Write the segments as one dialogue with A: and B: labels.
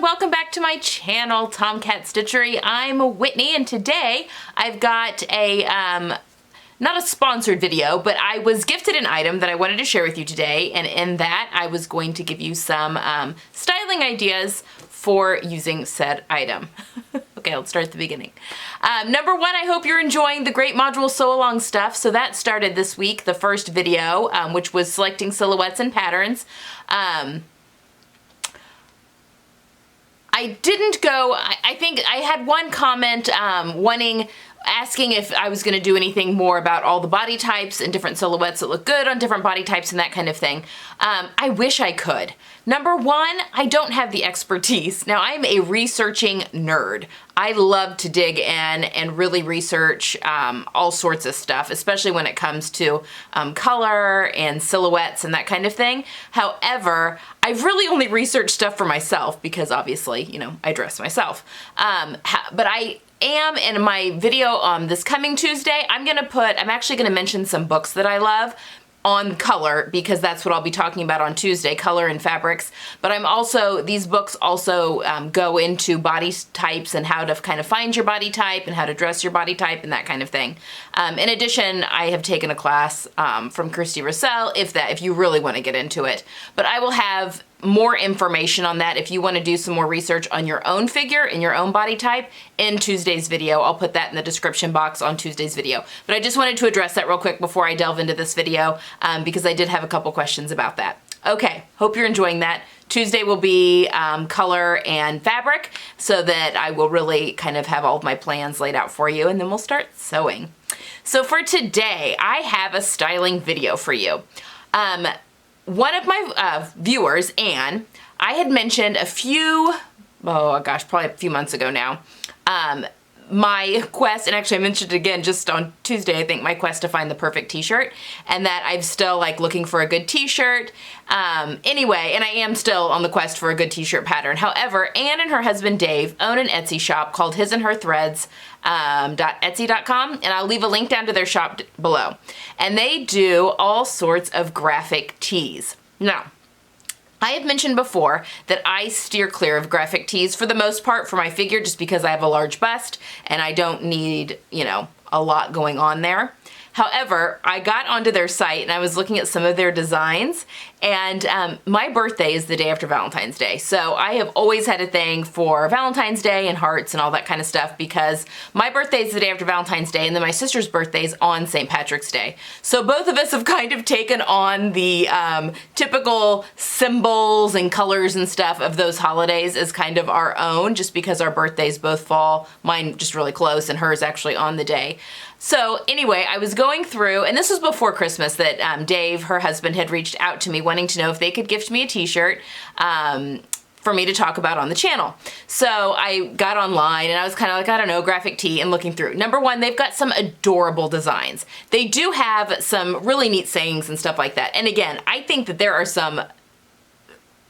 A: welcome back to my channel, Tomcat Stitchery. I'm Whitney, and today I've got a, not a sponsored video, but I was gifted an item that I wanted to share with you today, and in that I was going to give you some styling ideas for using said item. Okay, let's start at the beginning. Number one, I hope you're enjoying the Great Module Sew Along stuff. So that started this week, the first video, which was selecting silhouettes and patterns. I didn't go, I think I had one comment asking if I was going to do anything more about all the body types and different silhouettes that look good on different body types and that kind of thing. I wish I could. Number one, I don't have the expertise. Now, I'm a researching nerd. I love to dig in and really research all sorts of stuff, especially when it comes to color and silhouettes and that kind of thing. However, I've really only researched stuff for myself because obviously, you know, I dress myself. But I am in my video this coming Tuesday, I'm actually gonna mention some books that I love on color, because that's what I'll be talking about on Tuesday, color and fabrics. But these books also go into body types and how to kind of find your body type and how to dress your body type and that kind of thing. In addition, I have taken a class from Christy Russell, if you really want to get into it. But I will have more information on that if you want to do some more research on your own figure and your own body type in Tuesday's video. I'll put that in the description box on Tuesday's video. But I just wanted to address that real quick before I delve into this video because I did have a couple questions about that. Okay, hope you're enjoying that. Tuesday will be color and fabric, so that I will really kind of have all of my plans laid out for you, and then we'll start sewing. So for today, I have a styling video for you. One of my viewers, Anne, I had mentioned probably a few months ago now, my quest, and actually I mentioned it again just on Tuesday, I think, my quest to find the perfect t-shirt, and that I'm still like looking for a good t-shirt. Anyway, and I am still on the quest for a good t-shirt pattern. However, Anne and her husband Dave own an Etsy shop called His and Her Threads, .etsy.com, and I'll leave a link down to their shop below. And they do all sorts of graphic tees. Now, I have mentioned before that I steer clear of graphic tees for the most part for my figure, just because I have a large bust and I don't need, you know, a lot going on there. However, I got onto their site and I was looking at some of their designs, and my birthday is the day after Valentine's Day. So I have always had a thing for Valentine's Day and hearts and all that kind of stuff, because my birthday is the day after Valentine's Day and then my sister's birthday is on St. Patrick's Day. So both of us have kind of taken on the typical symbols and colors and stuff of those holidays as kind of our own, just because our birthdays both fall, mine just really close and hers actually on the day. So anyway, I was going through, and this was before Christmas, that Dave, her husband, had reached out to me wanting to know if they could gift me a t-shirt for me to talk about on the channel. So I got online and I was kind of like, I don't know, graphic tee, and looking through. Number one, they've got some adorable designs. They do have some really neat sayings and stuff like that. And again, I think that there are some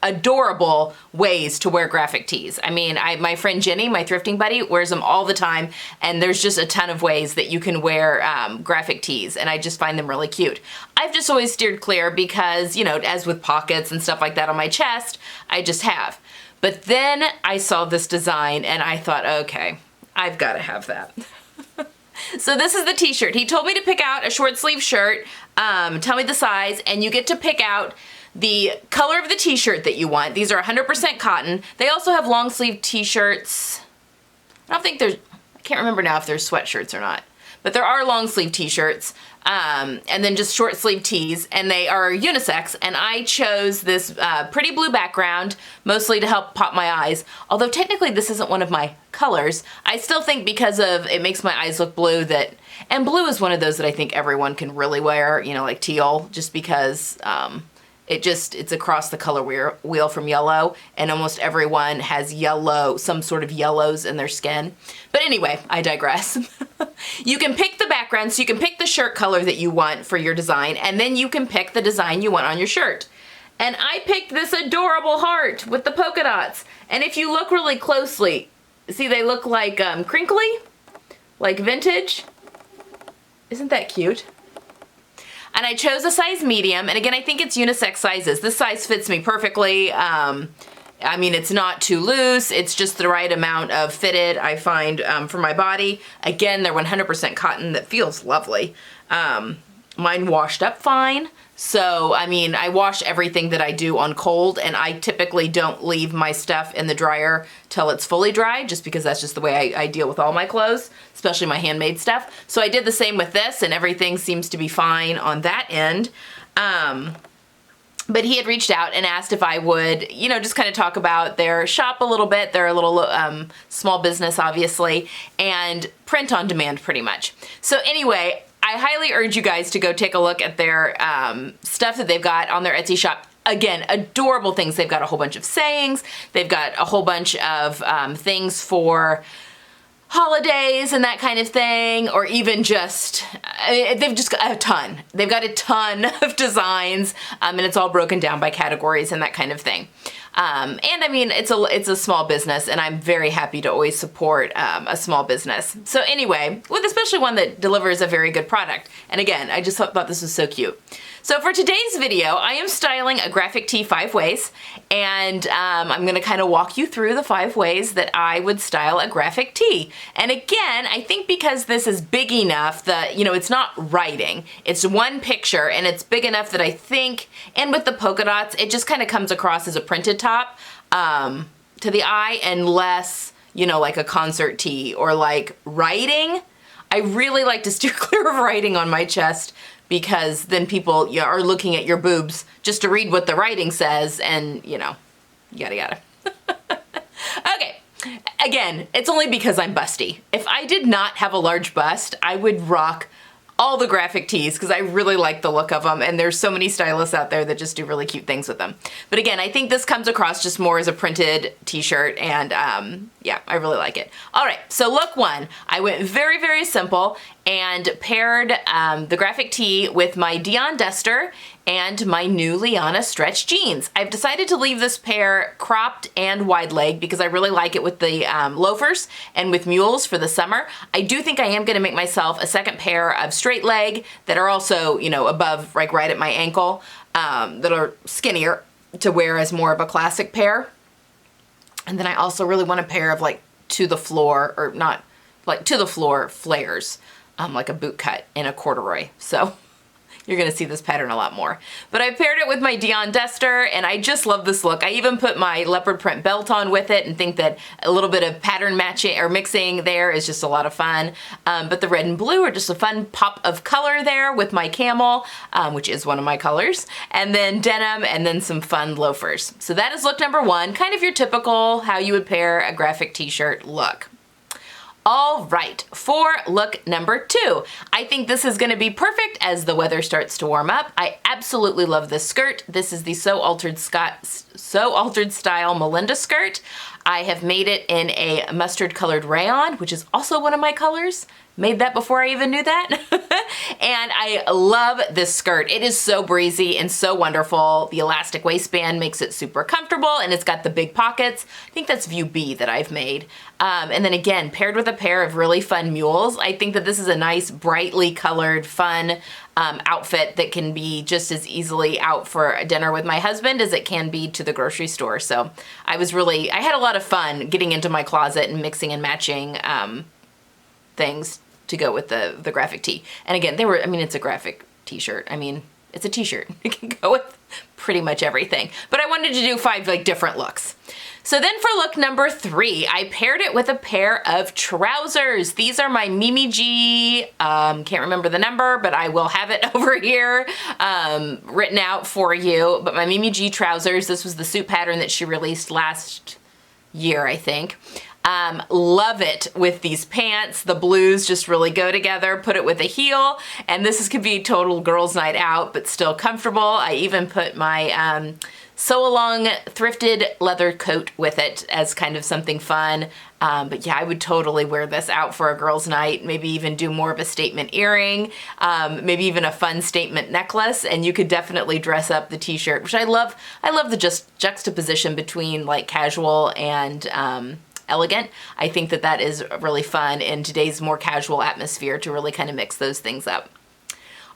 A: adorable ways to wear graphic tees. I mean, my friend Jenny, my thrifting buddy, wears them all the time, and there's just a ton of ways that you can wear graphic tees, and I just find them really cute. I've just always steered clear because, you know, as with pockets and stuff like that on my chest, I just have. But then I saw this design and I thought, okay, I've got to have that. So this is the t-shirt. He told me to pick out a short sleeve shirt, tell me the size, and you get to pick out the color of the t-shirt that you want. These are 100% cotton. They also have long sleeve t-shirts. I can't remember now if there's sweatshirts or not, but there are long sleeve t-shirts, and then just short sleeve tees, and they are unisex, and I chose this pretty blue background, mostly to help pop my eyes. Although technically this isn't one of my colors, I still think because of it makes my eyes look blue, and blue is one of those that I think everyone can really wear, you know, like teal, just because it's across the color wheel from yellow, and almost everyone has yellow, some sort of yellows in their skin. But anyway, I digress. You can pick the background, so you can pick the shirt color that you want for your design, and then you can pick the design you want on your shirt. And I picked this adorable heart with the polka dots. And if you look really closely, see they look like crinkly, like vintage. Isn't that cute? And I chose a size medium, and again, I think it's unisex sizes. This size fits me perfectly. I mean, it's not too loose. It's just the right amount of fitted, I find, for my body. Again, they're 100% cotton that feels lovely. Mine washed up fine. So, I mean, I wash everything that I do on cold, and I typically don't leave my stuff in the dryer till it's fully dry, just because that's just the way I deal with all my clothes, especially my handmade stuff. So I did the same with this, and everything seems to be fine on that end. But he had reached out and asked if I would, you know, just kind of talk about their shop a little bit. They're a little small business, obviously, and print on demand pretty much. So anyway, I highly urge you guys to go take a look at their stuff that they've got on their Etsy shop. Again, adorable things. They've got a whole bunch of sayings. They've got a whole bunch of things for holidays and that kind of thing, or even just, they've just got a ton. They've got a ton of designs, and it's all broken down by categories and that kind of thing. And I mean, it's a small business, and I'm very happy to always support a small business. So anyway, with especially one that delivers a very good product. And again, I just thought this was so cute. So for today's video, I am styling a graphic tee 5 ways, and I'm gonna kind of walk you through the 5 ways that I would style a graphic tee. And again, I think because this is big enough that, you know, it's not writing, it's one picture, and it's big enough that I think, and with the polka dots, it just kind of comes across as a printed top to the eye, and less, you know, like a concert tee or like writing. I really like to steer clear of writing on my chest, because then people are looking at your boobs just to read what the writing says, and, you know, yada yada. Okay, again, it's only because I'm busty. If I did not have a large bust, I would rock all the graphic tees, because I really like the look of them, and there's so many stylists out there that just do really cute things with them. But again, I think this comes across just more as a printed t-shirt, and yeah, I really like it. All right, so look 1, I went very, very simple and paired the graphic tee with my Dion Duster and my new Liana stretch jeans. I've decided to leave this pair cropped and wide leg because I really like it with the loafers and with mules for the summer. I do think I am gonna make myself a second pair of straight leg that are also, you know, above, like right at my ankle, that are skinnier to wear as more of a classic pair. And then I also really want a pair of like to the floor, or not, like to the floor flares, like a boot cut in a corduroy. So you're gonna see this pattern a lot more. But I paired it with my Dion Duster, and I just love this look. I even put my leopard print belt on with it, and think that a little bit of pattern matching or mixing there is just a lot of fun. But the red and blue are just a fun pop of color there with my camel, which is one of my colors, and then denim, and then some fun loafers. So that is look number 1, kind of your typical how you would pair a graphic t-shirt look. All right, for look number 2. I think this is gonna be perfect as the weather starts to warm up. I absolutely love this skirt. This is the So Altered Style Melinda skirt. I have made it in a mustard colored rayon, which is also one of my colors. Made that before I even knew that. And I love this skirt. It is so breezy and so wonderful. The elastic waistband makes it super comfortable, and it's got the big pockets. I think that's view B that I've made. And then again, paired with a pair of really fun mules, I think that this is a nice, brightly colored, fun outfit that can be just as easily out for a dinner with my husband as it can be to the grocery store. So I had a lot of fun getting into my closet and mixing and matching things to go with the graphic tee. And again, it's a graphic t-shirt. I mean, it's a t-shirt. It can go with pretty much everything. But I wanted to do 5 like different looks. So then for look number 3, I paired it with a pair of trousers. These are my Mimi G, can't remember the number, but I will have it over here written out for you. But my Mimi G trousers, this was the suit pattern that she released last year, I think. Love it with these pants. The blues just really go together. Put it with a heel, and this could be total girls' night out, but still comfortable. I even put my sew along thrifted leather coat with it as kind of something fun. But yeah, I would totally wear this out for a girls' night, maybe even do more of a statement earring, maybe even a fun statement necklace, and you could definitely dress up the t-shirt, which I love. I love the juxtaposition between like casual and elegant. I think that that is really fun in today's more casual atmosphere to really kind of mix those things up.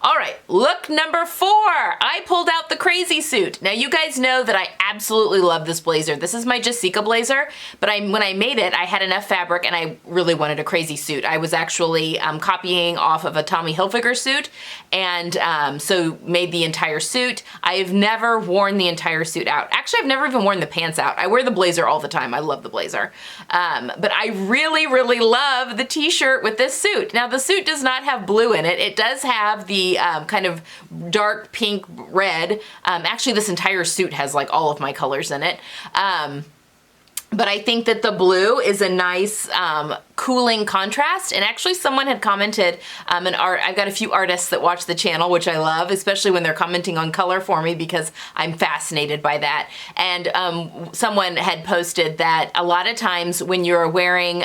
A: All right, look number 4. I pulled out the crazy suit. Now you guys know that I absolutely love this blazer. This is my Jessica blazer, but when I made it, I had enough fabric and I really wanted a crazy suit. I was actually copying off of a Tommy Hilfiger suit, and so made the entire suit. I have never worn the entire suit out. Actually, I've never even worn the pants out. I wear the blazer all the time. I love the blazer. But I really, really love the t-shirt with this suit. Now the suit does not have blue in it. It does have the kind of dark pink red. Actually, this entire suit has like all of my colors in it. But I think that the blue is a nice cooling contrast. And actually someone had commented, I've got a few artists that watch the channel, which I love, especially when they're commenting on color for me because I'm fascinated by that. And someone had posted that a lot of times when you're wearing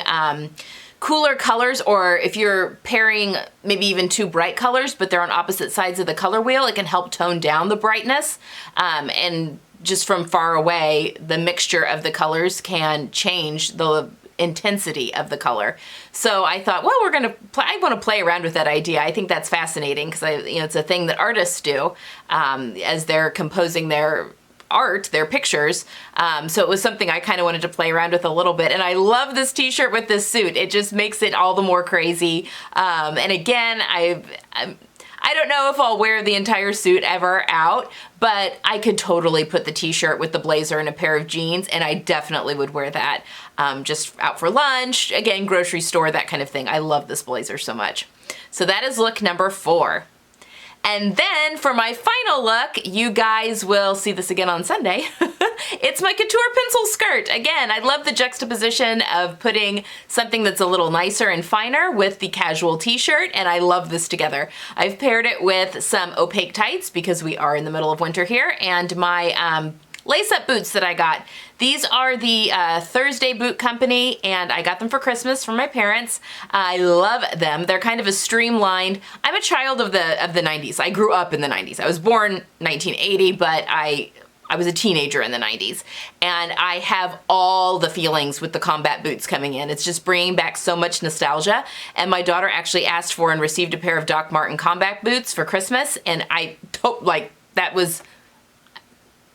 A: cooler colors, or if you're pairing maybe even 2 bright colors, but they're on opposite sides of the color wheel, it can help tone down the brightness. And just from far away, the mixture of the colors can change the intensity of the color. So I thought, well, I want to play around with that idea. I think that's fascinating because it's a thing that artists do as they're composing their art, their pictures. So it was something I kind of wanted to play around with a little bit. And I love this t-shirt with this suit. It just makes it all the more crazy. And again, I don't know if I'll wear the entire suit ever out, but I could totally put the t-shirt with the blazer and a pair of jeans, and I definitely would wear that just out for lunch, again, grocery store, that kind of thing. I love this blazer so much. So that is look number 4. And then for my final look, you guys will see this again on Sunday. It's my couture pencil skirt. Again, I love the juxtaposition of putting something that's a little nicer and finer with the casual t-shirt, and I love this together. I've paired it with some opaque tights because we are in the middle of winter here, and my lace-up boots that I got. These are the Thursday Boot Company, and I got them for Christmas from my parents. I love them. They're kind of a streamlined. I'm a child of the 90s. I grew up in the 90s. I was born 1980, but I was a teenager in the 90s, and I have all the feelings with the combat boots coming in. It's just bringing back so much nostalgia, and my daughter actually asked for and received a pair of Doc Marten combat boots for Christmas, and that was,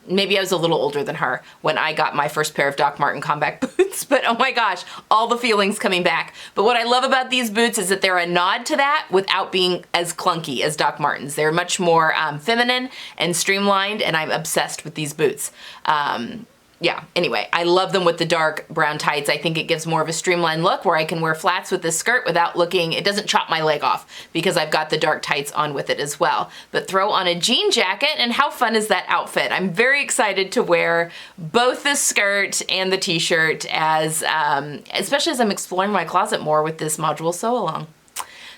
A: maybe I was a little older than her when I got my first pair of Doc Marten combat boots, but oh my gosh, all the feelings coming back. But what I love about these boots is that they're a nod to that without being as clunky as Doc Martens. They're much more feminine and streamlined, and I'm obsessed with these boots. Yeah, anyway, I love them with the dark brown tights. I think it gives more of a streamlined look where I can wear flats with this skirt without looking, it doesn't chop my leg off because I've got the dark tights on with it as well. But throw on a jean jacket, and how fun is that outfit? I'm very excited to wear both the skirt and the t-shirt as, especially as I'm exploring my closet more with this module sew along.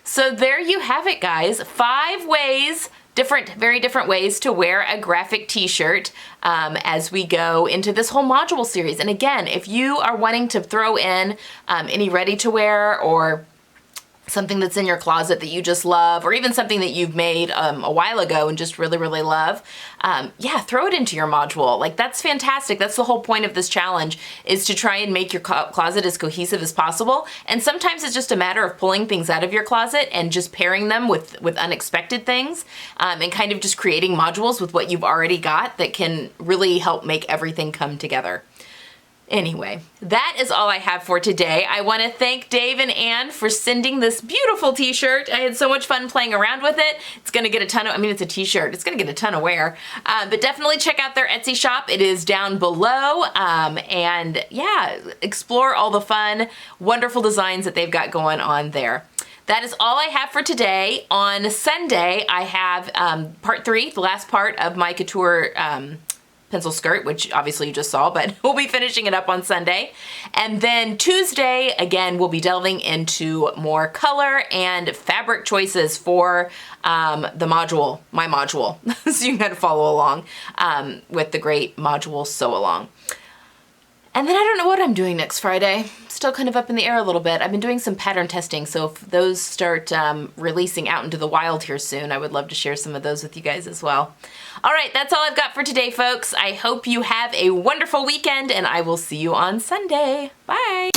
A: So there you have it, guys. 5 ways, very different ways to wear a graphic t-shirt as we go into this whole module series. And again, if you are wanting to throw in any ready to wear or something that's in your closet that you just love, or even something that you've made a while ago and just really, really love, yeah, throw it into your module. Like, that's fantastic. That's the whole point of this challenge, is to try and make your closet as cohesive as possible. And sometimes it's just a matter of pulling things out of your closet and just pairing them with unexpected things, and kind of just creating modules with what you've already got that can really help make everything come together. Anyway, that is all I have for today. I want to thank Dave and Ann for sending this beautiful t-shirt. I had so much fun playing around with it. It's going to get a ton of, it's a t-shirt. It's going to get a ton of wear. But definitely check out their Etsy shop. It is down below. And yeah, explore all the fun, wonderful designs that they've got going on there. That is all I have for today. On Sunday, I have part 3, the last part of my couture pencil skirt, which obviously you just saw, but we'll be finishing it up on Sunday. And then Tuesday, again, we'll be delving into more color and fabric choices for the module, my module. So you can kind of follow along with the great module sew along. And then I don't know what I'm doing next Friday. Still kind of up in the air a little bit. I've been doing some pattern testing, so if those start releasing out into the wild here soon, I would love to share some of those with you guys as well. All right, that's all I've got for today, folks. I hope you have a wonderful weekend, and I will see you on Sunday. Bye.